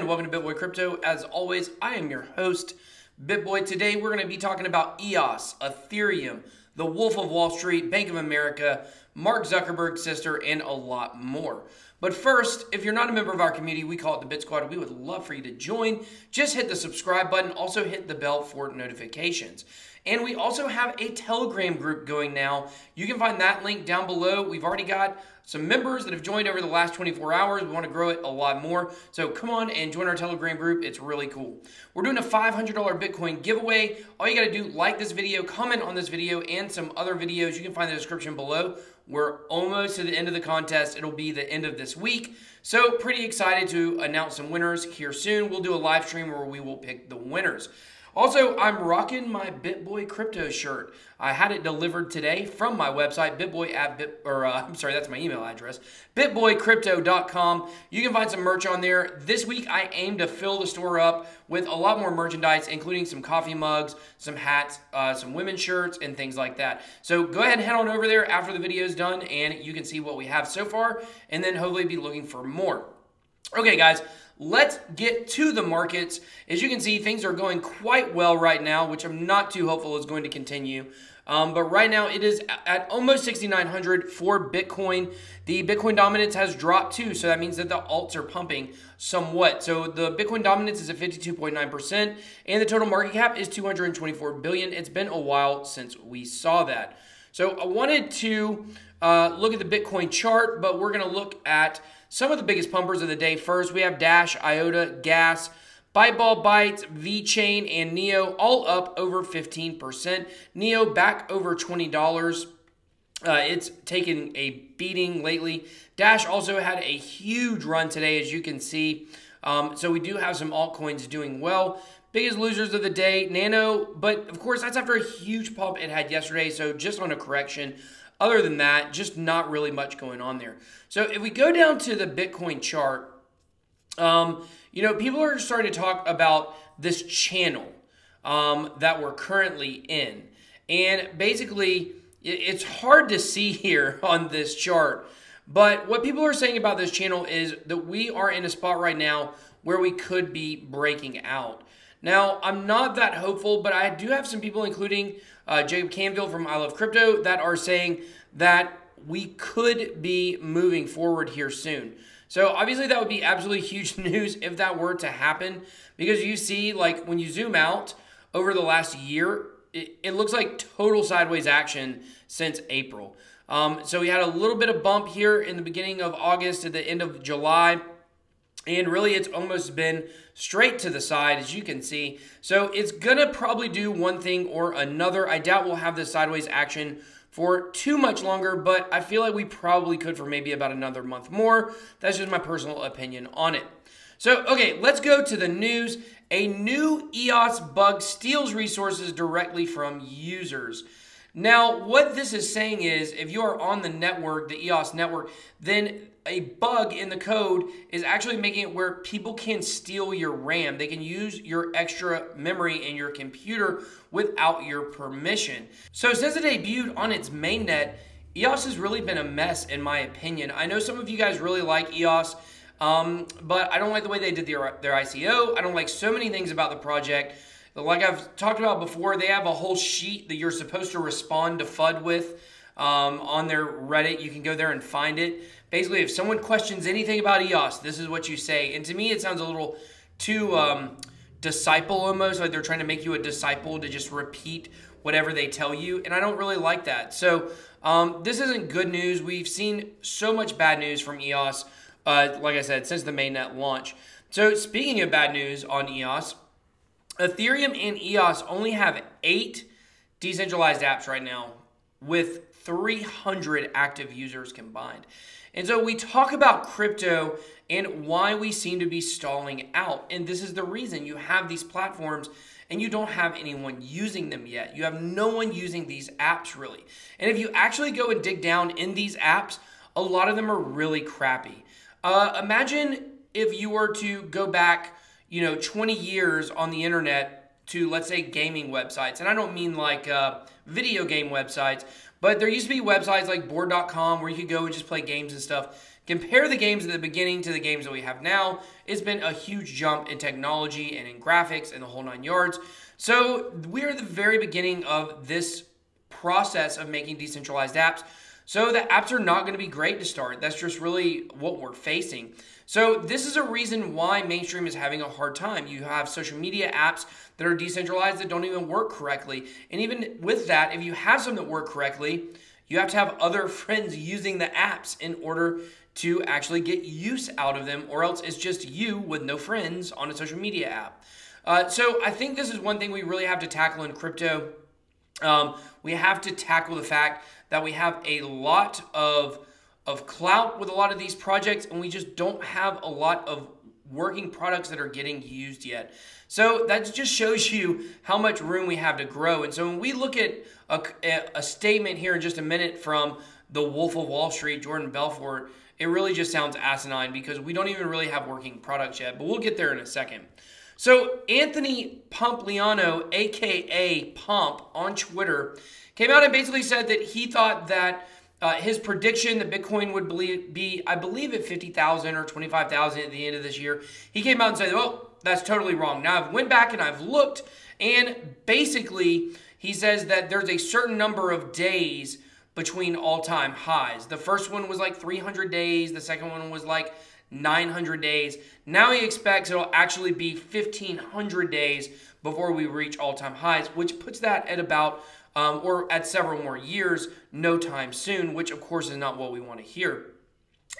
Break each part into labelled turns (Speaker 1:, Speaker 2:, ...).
Speaker 1: and welcome to BitBoy Crypto. As always, I am your host, BitBoy. Today we're going to be talking about EOS, Ethereum, the Wolf of Wall Street, Bank of America, Mark Zuckerberg's sister, and a lot more. But first, if you're not a member of our community, we call it the Bit Squad. We would love for you to join. Just hit the subscribe button. Also hit the bell for notifications. And we also have a Telegram group going now. You can find that link down below. We've already got some members that have joined over the last 24 hours. We want to grow it a lot more. So come on and join our Telegram group. It's really cool. We're doing a $500 Bitcoin giveaway. All you got to do, like this video, comment on this video, and some other videos. You can find the description below. We're almost to the end of the contest. It'll be the end of this week. So pretty excited to announce some winners here soon. We'll do a live stream where we will pick the winners. Also, I'm rocking my BitBoy Crypto shirt. I had it delivered today from my website, that's my email address, bitboycrypto.com. You can find some merch on there. This week, I aim to fill the store up with a lot more merchandise, including some coffee mugs, some hats, some women's shirts, and things like that. So go ahead and head on over there after the video is done, and you can see what we have so far, and then hopefully be looking for more. Okay, guys. Let's get to the markets. As you can see, things are going quite well right now, which I'm not too hopeful is going to continue. But right now, it is at almost 6,900 for Bitcoin. The Bitcoin dominance has dropped too, so that means that the alts are pumping somewhat. So the Bitcoin dominance is at 52.9%, and the total market cap is $224 billion. It's been a while since we saw that. So I wanted to look at the Bitcoin chart, but we're going to look at some of the biggest pumpers of the day first. We have Dash, IOTA, Gas, Byteball Bytes, VeChain, and Neo all up over 15%. Neo back over $20. It's taken a beating lately. Dash also had a huge run today, as you can see. So we do have some altcoins doing well. Biggest losers of the day, Nano, but of course that's after a huge pump it had yesterday, so just on a correction. Other than that, just not really much going on there. So if we go down to the Bitcoin chart, people are starting to talk about this channel that we're currently in. And basically, it's hard to see here on this chart. But what people are saying about this channel is that we are in a spot right now where we could be breaking out. Now, I'm not that hopeful, but I do have some people, including Jacob Canville from I Love Crypto, that are saying that we could be moving forward here soon. So obviously that would be absolutely huge news if that were to happen, because you see, like, when you zoom out over the last year, it looks like total sideways action since April. So we had a little bit of bump here in the beginning of August to the end of July. And really, it's almost been straight to the side, as you can see. So it's going to probably do one thing or another. I doubt we'll have this sideways action for too much longer, but I feel like we probably could for maybe about another month more. That's just my personal opinion on it. So, okay, let's go to the news. A new EOS bug steals resources directly from users. Now, what this is saying is, if you are on the network, the EOS network, then a bug in the code is actually making it where people can steal your RAM. They can use your extra memory in your computer without your permission. So since it debuted on its mainnet, EOS has really been a mess, in my opinion. I know some of you guys really like EOS, but I don't like the way they did their ICO. I don't like so many things about the project. Like I've talked about before, they have a whole sheet that you're supposed to respond to FUD with on their Reddit. You can go there and find it. Basically, if someone questions anything about EOS, this is what you say. And to me, it sounds a little too disciple almost, like they're trying to make you a disciple to just repeat whatever they tell you. And I don't really like that. So this isn't good news. We've seen so much bad news from EOS, like I said, since the mainnet launch. So speaking of bad news on EOS, Ethereum and EOS only have 8 decentralized apps right now with 300 active users combined. And so we talk about crypto and why we seem to be stalling out. And this is the reason. You have these platforms and you don't have anyone using them yet. You have no one using these apps really. And if you actually go and dig down in these apps, a lot of them are really crappy. Imagine if you were to go back 20 years on the internet to, let's say, gaming websites. And I don't mean like video game websites, but there used to be websites like board.com where you could go and just play games and stuff. compare the games at the beginning to the games that we have now, it's been a huge jump in technology and in graphics and the whole 9 yards. So we're at the very beginning of this process of making decentralized apps. So the apps are not going to be great to start. That's just really what we're facing. So this is a reason why mainstream is having a hard time. You have social media apps that are decentralized that don't even work correctly. And even with that, if you have some that work correctly, you have to have other friends using the apps in order to actually get use out of them, or else it's just you with no friends on a social media app. So I think this is one thing we really have to tackle in crypto. We have to tackle the fact that we have a lot of clout with a lot of these projects, and we just don't have a lot of working products that are getting used yet. So that just shows you how much room we have to grow. And so when we look at a statement here in just a minute from the Wolf of Wall Street, Jordan Belfort, it really just sounds asinine because we don't even really have working products yet, but we'll get there in a second. So Anthony Pompliano, aka Pomp, on Twitter, came out and basically said that he thought that his prediction that Bitcoin would be, I believe, at 50,000 or 25,000 at the end of this year. He came out and said, "Oh, that's totally wrong." Now I've went back and I've looked, and basically he says that there's a certain number of days between all-time highs. The first one was like 300 days. The second one was like 900 days. Now he expects it'll actually be 1,500 days before we reach all-time highs, which puts that at about or at several more years, no time soon, which of course is not what we want to hear.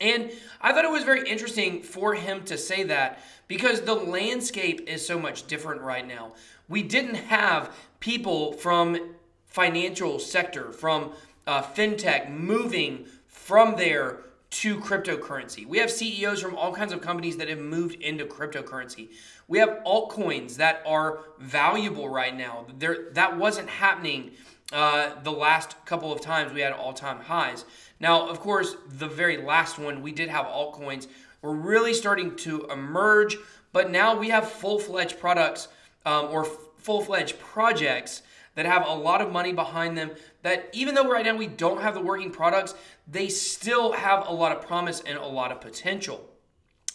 Speaker 1: And I thought it was very interesting for him to say that because the landscape is so much different right now. We didn't have people from financial sector, from fintech moving from there to cryptocurrency. We have CEOs from all kinds of companies that have moved into cryptocurrency. We have altcoins that are valuable right now. That wasn't happening the last couple of times we had all-time highs. Now, of course, the very last one, we did have altcoins. We're really starting to emerge, but now we have full-fledged products or full-fledged projects that have a lot of money behind them that even though right now we don't have the working products, they still have a lot of promise and a lot of potential.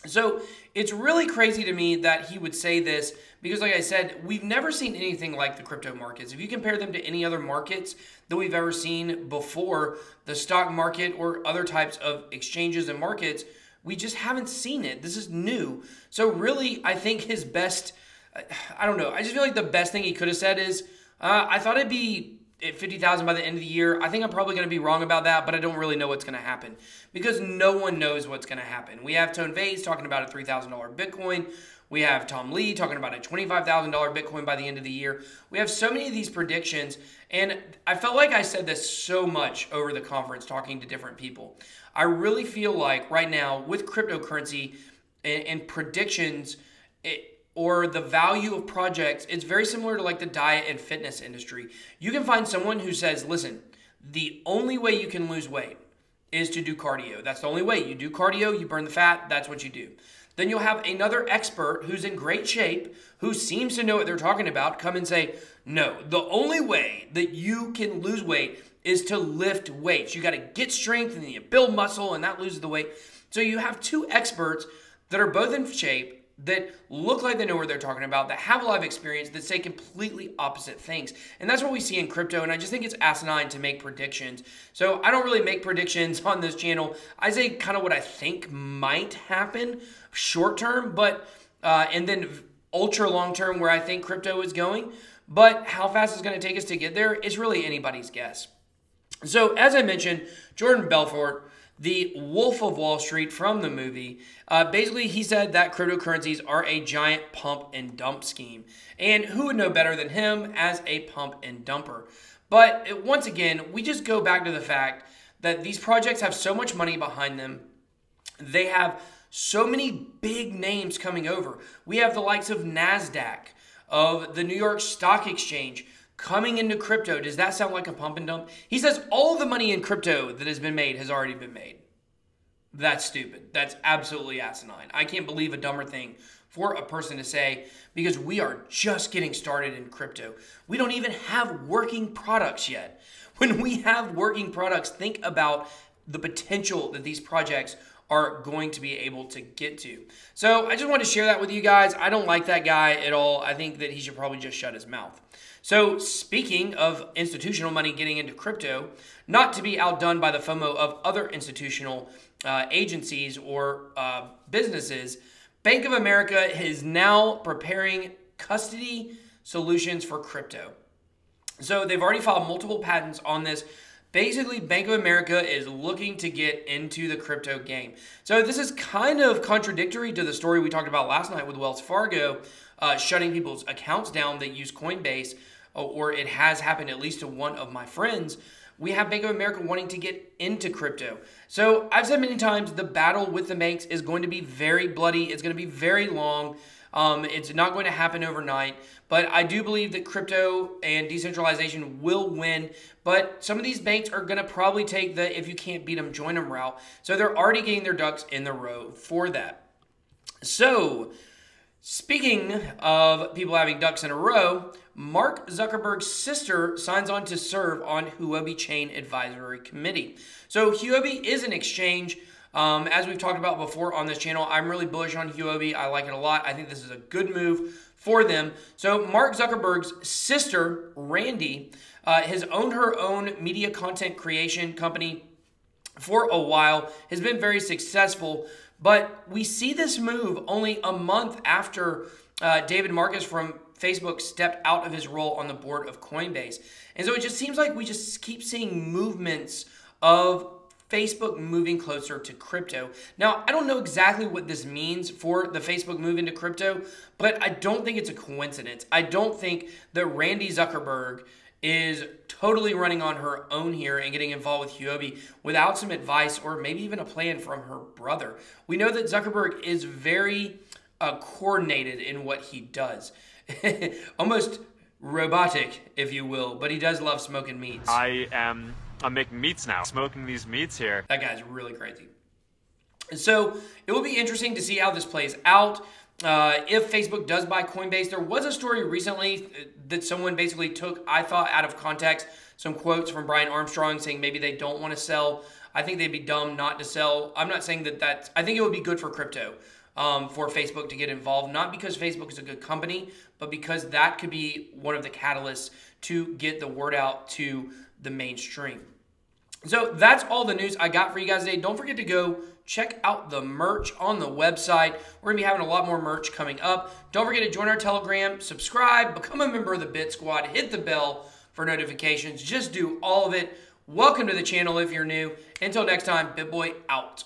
Speaker 1: So it's really crazy to me that he would say this because, like I said, we've never seen anything like the crypto markets. If you compare them to any other markets that we've ever seen before, the stock market or other types of exchanges and markets, we just haven't seen it. This is new. So really, I think his best, I don't know, I just feel like the best thing he could have said is, I thought it'd be at 50,000 by the end of the year. I think I'm probably going to be wrong about that, but I don't really know what's going to happen because no one knows what's going to happen. We have Tone Vays talking about a $3,000 Bitcoin. We have Tom Lee talking about a $25,000 Bitcoin by the end of the year. We have so many of these predictions, and I felt like I said this so much over the conference talking to different people. I really feel like right now with cryptocurrency and predictions, or the value of projects, it's very similar to like the diet and fitness industry. You can find someone who says, listen, the only way you can lose weight is to do cardio. That's the only way. You do cardio, you burn the fat, that's what you do. Then you'll have another expert who's in great shape, who seems to know what they're talking about, come and say, no, the only way that you can lose weight is to lift weights. You got to get strength and then you build muscle and that loses the weight. So you have two experts that are both in shape, that look like they know what they're talking about, that have a lot of experience, that say completely opposite things. And that's what we see in crypto, and I just think it's asinine to make predictions. So I don't really make predictions on this channel. I say kind of what I think might happen short term, but and then ultra long term where I think crypto is going. But how fast it's going to take us to get there is really anybody's guess. So as I mentioned, Jordan Belfort, the Wolf of Wall Street from the movie, basically he said that cryptocurrencies are a giant pump and dump scheme. And who would know better than him as a pump and dumper? But once again, we just go back to the fact that these projects have so much money behind them. They have so many big names coming over. We have the likes of NASDAQ, of the New York Stock Exchange, coming into crypto. Does that sound like a pump and dump? He says all the money in crypto that has been made has already been made. That's stupid. That's absolutely asinine. I can't believe a dumber thing for a person to say because we are just getting started in crypto. We don't even have working products yet. When we have working products, think about the potential that these projects are going to be able to get to. So I just wanted to share that with you guys. I don't like that guy at all. I think that he should probably just shut his mouth. So speaking of institutional money getting into crypto, not to be outdone by the FOMO of other institutional agencies or businesses, Bank of America is now preparing custody solutions for crypto. So they've already filed multiple patents on this. Basically, Bank of America is looking to get into the crypto game. So this is kind of contradictory to the story we talked about last night with Wells Fargo shutting people's accounts down that use Coinbase, or it has happened at least to one of my friends. We have Bank of America wanting to get into crypto. So I've said many times the battle with the banks is going to be very bloody. It's going to be very long. It's not going to happen overnight. But I do believe that crypto and decentralization will win. But some of these banks are going to probably take the if you can't beat them, join them route. So they're already getting their ducks in the row for that. So speaking of people having ducks in a row, Mark Zuckerberg's sister signs on to serve on Huobi Chain Advisory Committee. So Huobi is an exchange. As we've talked about before on this channel, I'm really bullish on Huobi. I like it a lot. I think this is a good move for them. So Mark Zuckerberg's sister, Randi, has owned her own media content creation company for a while, has been very successful, but we see this move only a month after David Marcus from Facebook stepped out of his role on the board of Coinbase. And so it just seems like we just keep seeing movements of Facebook moving closer to crypto. Now, I don't know exactly what this means for the Facebook move into crypto, but I don't think it's a coincidence. I don't think that Randi Zuckerberg is totally running on her own here and getting involved with Huobi without some advice or maybe even a plan from her brother. We know that Zuckerberg is very coordinated in what he does. Almost robotic, if you will, but he does love smoking meats.
Speaker 2: I'm making meats now, smoking these meats here.
Speaker 1: That guy's really crazy. So it will be interesting to see how this plays out. If Facebook does buy Coinbase, there was a story recently that someone basically took, I thought, out of context, some quotes from Brian Armstrong saying maybe they don't want to sell. I think they'd be dumb not to sell. I'm not saying that I think it would be good for crypto for Facebook to get involved, not because Facebook is a good company, but because that could be one of the catalysts to get the word out to the mainstream. So that's all the news I got for you guys today. Don't forget to go check out the merch on the website. We're going to be having a lot more merch coming up. Don't forget to join our Telegram, subscribe, become a member of the Bit Squad, hit the bell for notifications. Just do all of it. Welcome to the channel if you're new. Until next time, BitBoy out.